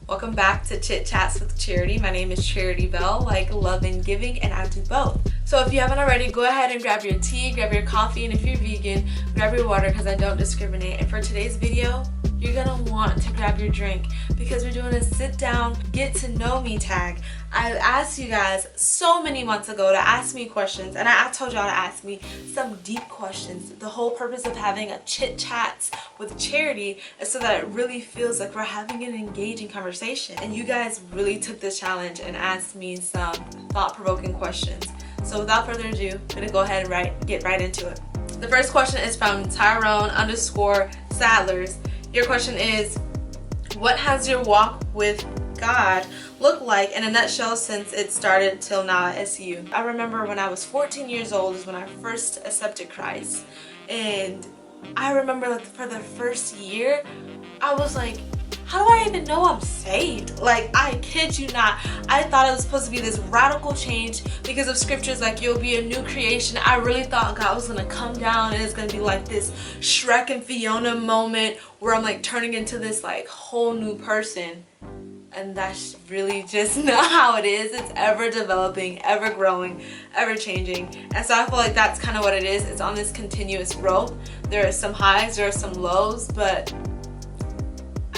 Welcome back to Chit Chats with Charity. My name is Charity Bell, like love and giving, and I do both. So if you haven't already, go ahead and grab your tea, grab your coffee, and if you're vegan, grab your water because I don't discriminate. And for today's video, you're gonna want to grab your drink because we're doing a sit down, get to know me tag. I asked you guys so many months ago to ask me questions, and I told y'all to ask me some deep questions. The whole purpose of having a chit chat with Charity is so that it really feels like we're having an engaging conversation. And you guys really took this challenge and asked me some thought-provoking questions. So without further ado, I'm gonna go ahead and get right into it. The first question is from Tyrone_Sadlers. Your question is, what has your walk with God look like in a nutshell since it started till now at SU? I remember when I was 14 years old is when I first accepted Christ, and I remember like for the first year I was like, how do I even know I'm saved? Like, I kid you not, I thought it was supposed to be this radical change because of scriptures like you'll be a new creation. I really thought God was gonna come down and it's gonna be like this Shrek and Fiona moment where I'm like turning into this like whole new person. And that's really just not how it is. It's ever developing, ever growing, ever changing. And so I feel like that's kind of what it is. It's on this continuous growth. There are some highs, there are some lows, but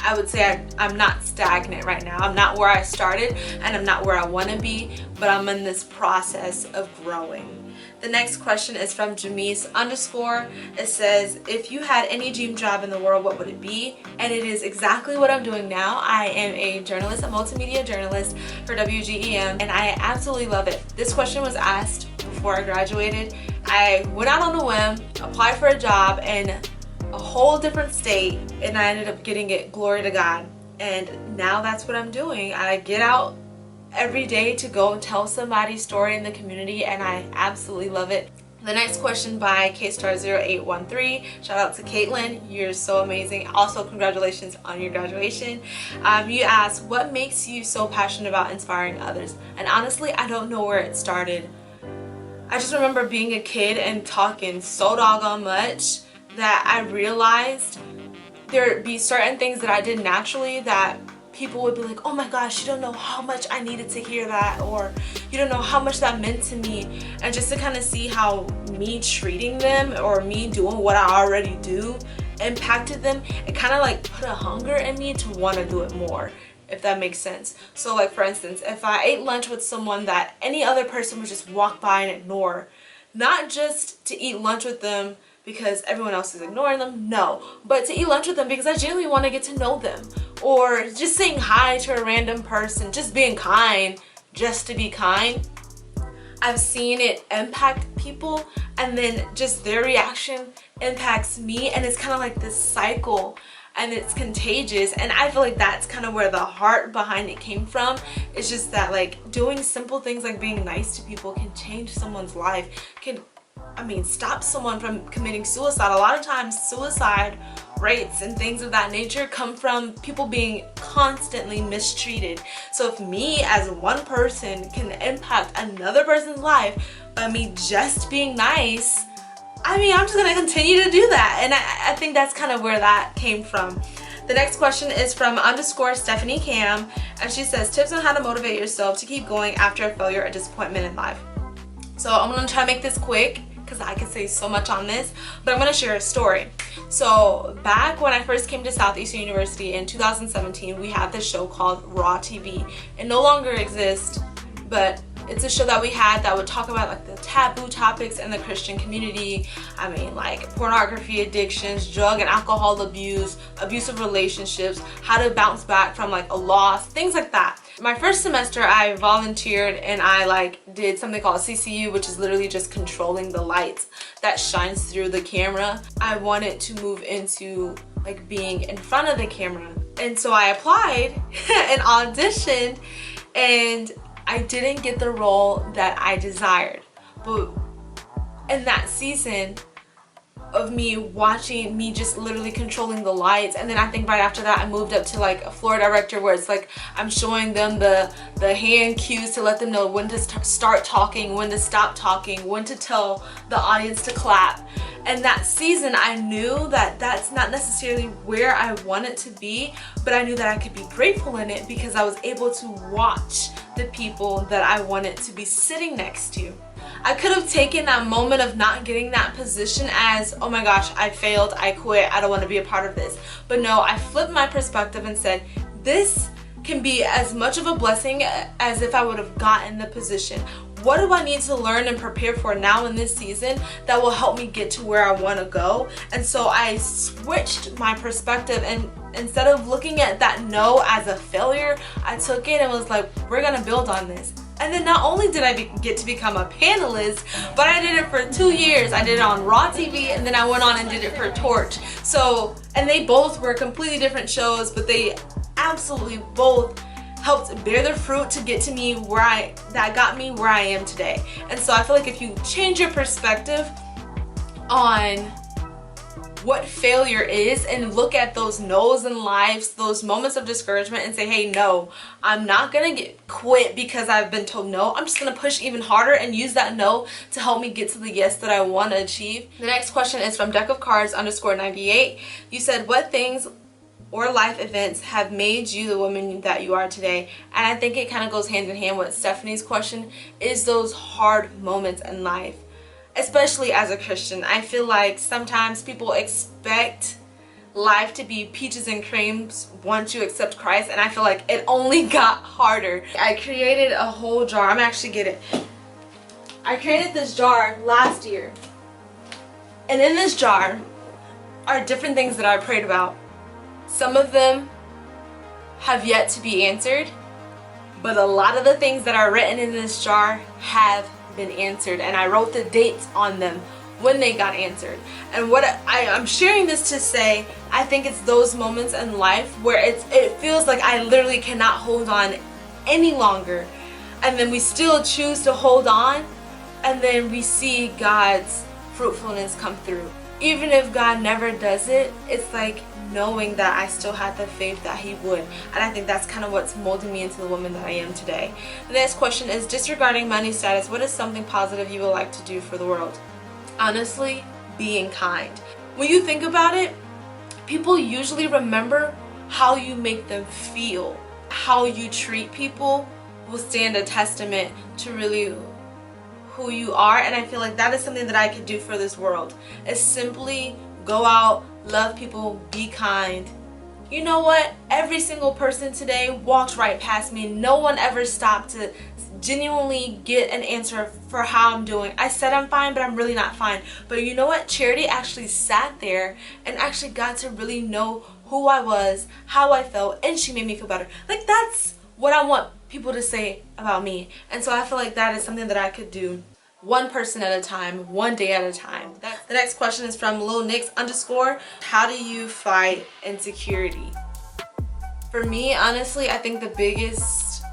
I would say I'm not stagnant right now. I'm not where I started and I'm not where I want to be, but I'm in this process of growing. The next question is from Jamise_. It says, if you had any dream job in the world, what would it be? And it is exactly what I'm doing now. I am a journalist, a multimedia journalist for WGEM, and I absolutely love it. This question was asked before I graduated. I went out on a whim, applied for a job in a whole different state, and I ended up getting it. Glory to God. And now that's what I'm doing. I get out every day to go and tell somebody's story in the community, and I absolutely love it. The next question by Kstar0813. Shout out to Caitlin, you're so amazing. Also, congratulations on your graduation. You asked, what makes you so passionate about inspiring others? And honestly, I don't know where it started. I just remember being a kid and talking so doggone much that I realized there'd be certain things that I did naturally that people would be like, oh my gosh, you don't know how much I needed to hear that, or you don't know how much that meant to me. And just to kind of see how me treating them or me doing what I already do impacted them, it kind of like put a hunger in me to want to do it more, if that makes sense. So like for instance, if I ate lunch with someone that any other person would just walk by and ignore, not just to eat lunch with them because everyone else is ignoring them, no, but to eat lunch with them because I genuinely want to get to know them. Or just saying hi to a random person, just being kind, just to be kind. I've seen it impact people, and then just their reaction impacts me, and it's kind of like this cycle, and it's contagious. And I feel like that's kind of where the heart behind it came from. It's just that like doing simple things like being nice to people can change someone's life, can stop someone from committing suicide. A lot of times suicide rates and things of that nature come from people being constantly mistreated. So if me as one person can impact another person's life by me just being nice, I'm just gonna continue to do that. And I think that's kind of where that came from. The next question is from _Stephanie Cam, and she says, tips on how to motivate yourself to keep going after a failure or disappointment in life. So I'm gonna try to make this quick because I could say so much on this, but I'm going to share a story. So back when I first came to Southeastern University in 2017, we had this show called Raw TV. It no longer exists, but it's a show that we had that would talk about like the taboo topics in the Christian community. Like pornography addictions, drug and alcohol abuse, abusive relationships, how to bounce back from like a loss, things like that. My first semester I volunteered and I did something called CCU, which is literally just controlling the lights that shines through the camera. I wanted to move into like being in front of the camera, and so I applied and auditioned, and I didn't get the role that I desired. But in that season, of me watching me just literally controlling the lights. And then I think right after that I moved up to like a floor director, where it's like I'm showing them the hand cues to let them know when to start talking, when to stop talking, when to tell the audience to clap. And that season I knew that that's not necessarily where I wanted to be, but I knew that I could be grateful in it because I was able to watch the people that I wanted to be sitting next to. I could have taken that moment of not getting that position as, oh my gosh, I failed, I quit, I don't want to be a part of this. But no, I flipped my perspective and said, this can be as much of a blessing as if I would have gotten the position. What do I need to learn and prepare for now in this season that will help me get to where I want to go? And so I switched my perspective, and instead of looking at that no as a failure, I took it and was like, we're gonna build on this. And then not only did I get to become a panelist, but I did it for 2 years. I did it on Raw TV, and then I went on and did it for Torch. So, and they both were completely different shows, but they absolutely both helped bear their fruit to get to me that got me where I am today. And so I feel like if you change your perspective on what failure is and look at those no's in life, those moments of discouragement, and say, hey, no, I'm not gonna quit because I've been told no. I'm just gonna push even harder and use that no to help me get to the yes that I want to achieve. The next question is from Deck of Cards _98. You said, what things or life events have made you the woman that you are today? And I think it kind of goes hand in hand with Stephanie's question, is those hard moments in life. Especially as a Christian, I feel like sometimes people expect life to be peaches and creams once you accept Christ, and I feel like it only got harder. I created a whole jar. I created this jar last year, and in this jar are different things that I prayed about. Some of them have yet to be answered, but a lot of the things that are written in this jar have been answered, and I wrote the dates on them when they got answered. And what I'm sharing this to say, I think it's those moments in life where it feels like I literally cannot hold on any longer, and then we still choose to hold on, and then we see God's fruitfulness come through. Even if God never does it, it's like knowing that I still had the faith that He would. And I think that's kind of what's molding me into the woman that I am today. The next question is, disregarding money status, what is something positive you would like to do for the world? Honestly, being kind. When you think about it, people usually remember how you make them feel. How you treat people will stand a testament to really who you are. And I feel like that is something that I could do for this world, is simply go out, love people, be kind. You know what? Every single person today walked right past me. No one ever stopped to genuinely get an answer for how I'm doing. I said I'm fine, but I'm really not fine. But you know what? Charity actually sat there and actually got to really know who I was, how I felt, and she made me feel better. Like, that's what I want people to say about me. And so I feel like that is something that I could do one person at a time, one day at a time. The next question is from Lil Nix _. How do you fight insecurity? For me, honestly, I think the biggest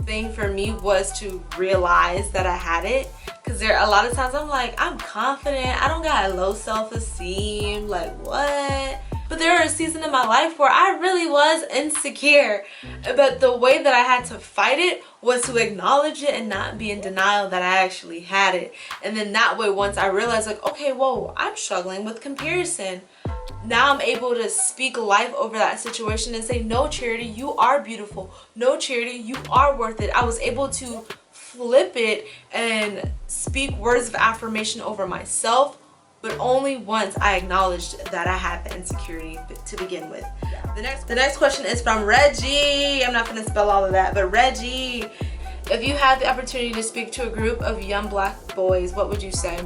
thing for me was to realize that I had it. Because there are a lot of times I'm like, I'm confident, I don't got a low self-esteem, like what? But there was a season in my life where I really was insecure. But the way that I had to fight it was to acknowledge it and not be in denial that I actually had it. And then that way, once I realized, like, okay, whoa, I'm struggling with comparison. Now I'm able to speak life over that situation and say, no, Charity, you are beautiful. No, Charity, you are worth it. I was able to flip it and speak words of affirmation over myself, but only once I acknowledged that I had the insecurity to begin with. The next question is from Reggie. I'm not going to spell all of that, but Reggie, if you had the opportunity to speak to a group of young black boys, what would you say?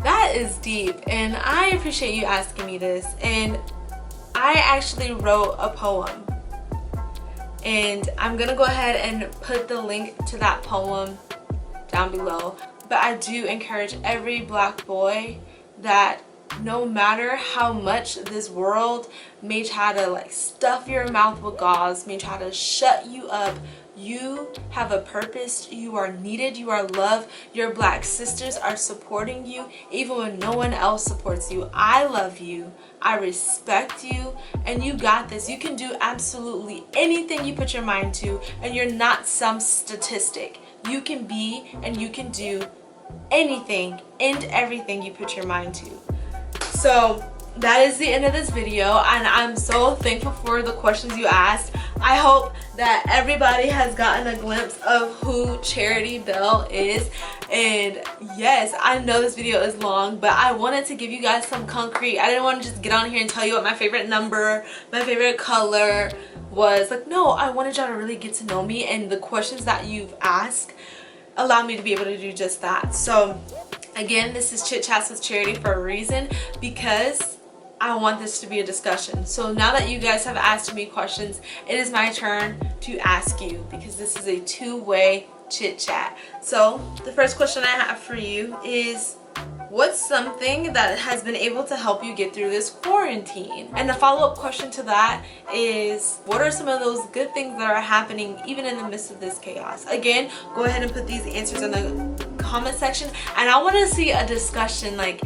That is deep, and I appreciate you asking me this. And I actually wrote a poem, and I'm going to go ahead and put the link to that poem down below. But I do encourage every black boy that no matter how much this world may try to like stuff your mouth with gauze, may try to shut you up, You have a purpose. You are needed. You are loved. Your Black sisters are supporting you even when no one else supports you. I love you. I respect you, and you got this. You can do absolutely anything you put your mind to, and you're not some statistic. You can be and you can do anything and everything you put your mind to. So that is the end of this video, and I'm so thankful for the questions you asked. I hope that everybody has gotten a glimpse of who Charity Bell is. And yes, I know this video is long, but I wanted to give you guys some concrete. I didn't want to just get on here and tell you what my favorite number, my favorite color was. Like, no, I wanted y'all to really get to know me, and the questions that you've asked allow me to be able to do just that. So again, this is Chit Chats with Charity for a reason, because I want this to be a discussion. So now that you guys have asked me questions, it is my turn to ask you, because this is a two-way chit chat. So the first question I have for you is, what's something that has been able to help you get through this quarantine? And the follow-up question to that is, what are some of those good things that are happening even in the midst of this chaos? Again, go ahead and put these answers in the comment section, and I want to see a discussion. Like,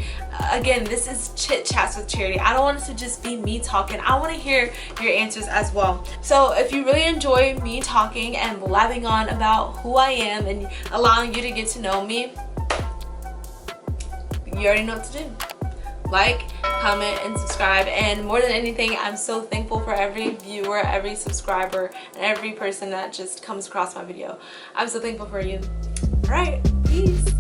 again, this is Chit Chats with Charity. I don't want it to just be me talking. I want to hear your answers as well. So if you really enjoy me talking and blabbing on about who I am and allowing you to get to know me, you already know what to do. Like, comment, and subscribe. And more than anything, I'm so thankful for every viewer, every subscriber, and every person that just comes across my video. I'm so thankful for you. All right, peace.